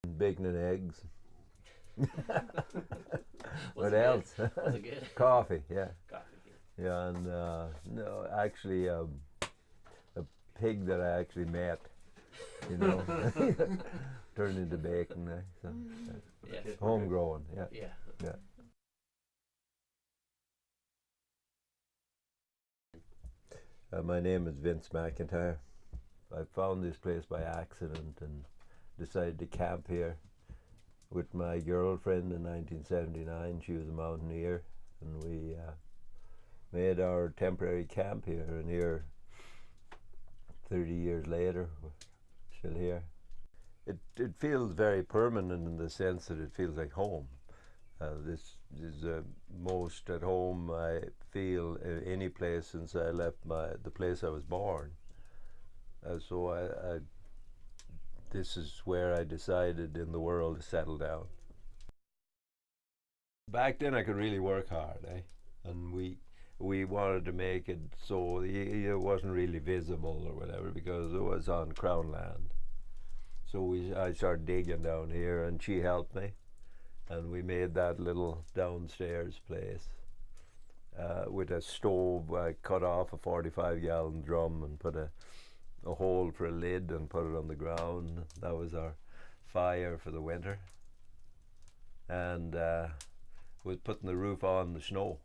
Bacon and eggs. Was What it else? good? Was it good? Coffee, yeah. Coffee. Yeah, and no, actually, a pig that I actually met, you know, turned into bacon. So, Yeah. homegrown, yeah, Yeah. yeah. My name is Vince McIntyre. I found this place by accident and decided to camp here with my girlfriend in 1979. She was a mountaineer, and we made our temporary camp here. And here, 30 years later, we're still here. It feels very permanent in the sense that it feels like home. This is most at home I feel any place since I left the place I was born. So this is where I decided in the world to settle down. Back then I could really work hard, and we wanted to make it so it wasn't really visible or whatever because it was on Crown land. So I started digging down here, and she helped me, and we made that little downstairs place with a stove. I cut off a 45-gallon drum and put a hole for a lid and put it on the ground. That was our fire for the winter, and was putting the roof on the snow,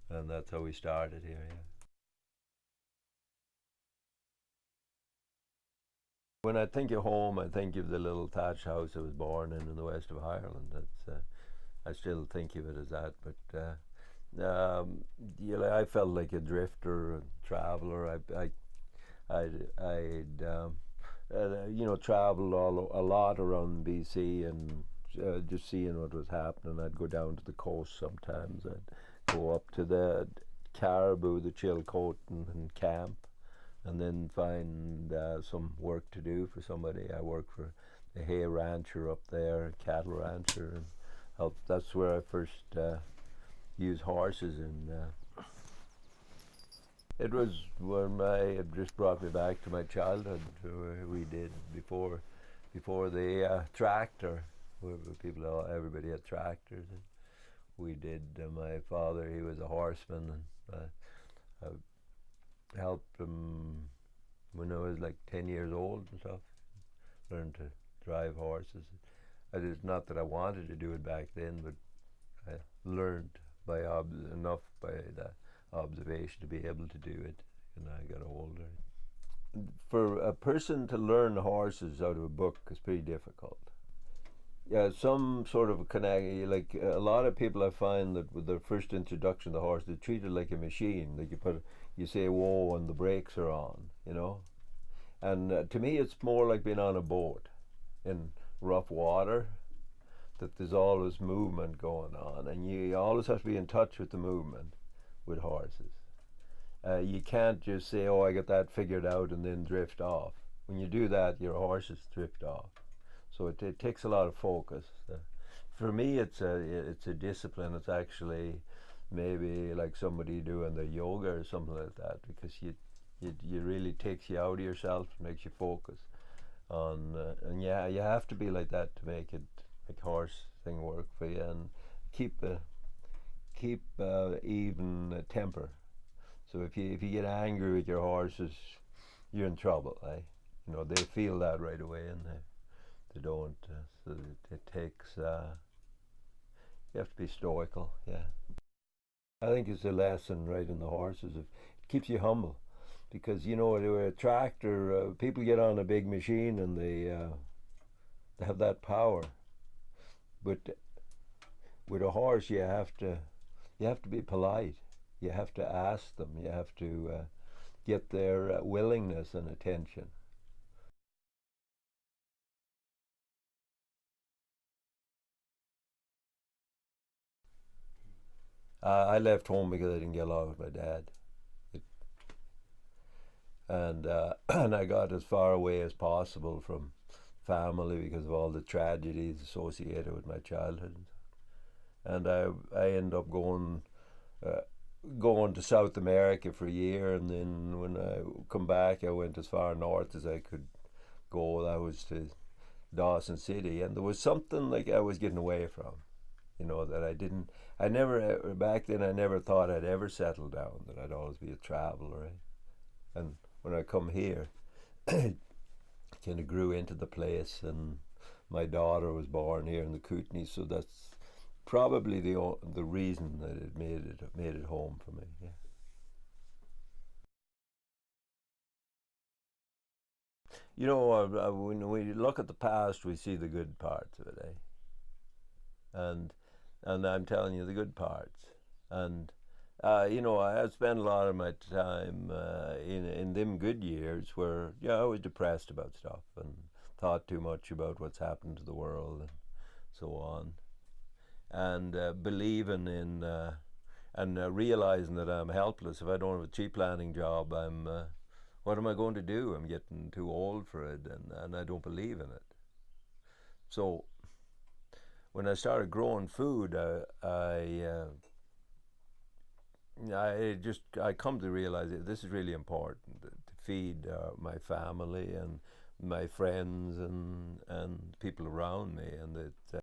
and that's how we started here. Yeah. When I think of home, I think of the little thatched house I was born in the west of Ireland. That's I still think of it as that, but I felt like a drifter, a traveler. I'd traveled a lot around BC and just seeing what was happening. I'd go down to the coast sometimes. I'd go up to the Caribou, the Chilcotin, and camp, and then find some work to do for somebody. I worked for a hay rancher up there, a cattle rancher, and that's where I first used horses. And it was when it just brought me back to my childhood. We did before the tractor. Everybody had tractors. And we did. My father, he was a horseman, and I helped him when I was like 10 years old and stuff. Learned to drive horses. It's not that I wanted to do it back then, but I learned enough by the observation to be able to do it when I got older. For a person to learn horses out of a book is pretty difficult. Yeah, some sort of connect. Like a lot of people, I find that with their first introduction to the horse, they treat it like a machine. Like you say "whoa" and the brakes are on, you know. And to me, it's more like being on a boat in rough water. That there's always movement going on, and you always have to be in touch with the movement with horses. You can't just say, "Oh, I got that figured out," and then drift off. When you do that, your horses drift off. So it takes a lot of focus. For me, it's a discipline. It's actually maybe like somebody doing the yoga or something like that, because you really takes you out of yourself, makes you focus on, and yeah, you have to be like that to make it like horse thing work for you, and keep even temper. So if you get angry with your horses, you're in trouble. They feel that right away, and they don't. So it takes. You have to be stoical. Yeah, I think it's a lesson right in the horses. It keeps you humble, because a tractor, people get on a big machine and they have that power, but with a horse you have to be polite. You have to ask them. You have to get their willingness and attention. I left home because I didn't get along with my dad, it, and and I got as far away as possible from family because of all the tragedies associated with my childhood. And I ended up uh, going to South America for a year, and then when I come back, I went as far north as I could go. That was to Dawson City, and there was something like I was getting away from, that I never, back then I never thought I'd ever settle down, that I'd always be a traveler. Right? And when I come here, I kind of grew into the place, and my daughter was born here in the Kootenays, so that's probably the reason that it made it home for me. Yeah. When we look at the past, we see the good parts of it, and I'm telling you the good parts. And I have spent a lot of my time in them good years where I was depressed about stuff and thought too much about what's happened to the world and so on, and believing in and realizing that I'm helpless if I don't have a cheap planning job. What am I going to do? I'm getting too old for it, and I don't believe in it. So when I started growing food, I come to realize that this is really important to feed my family and my friends and people around me, and that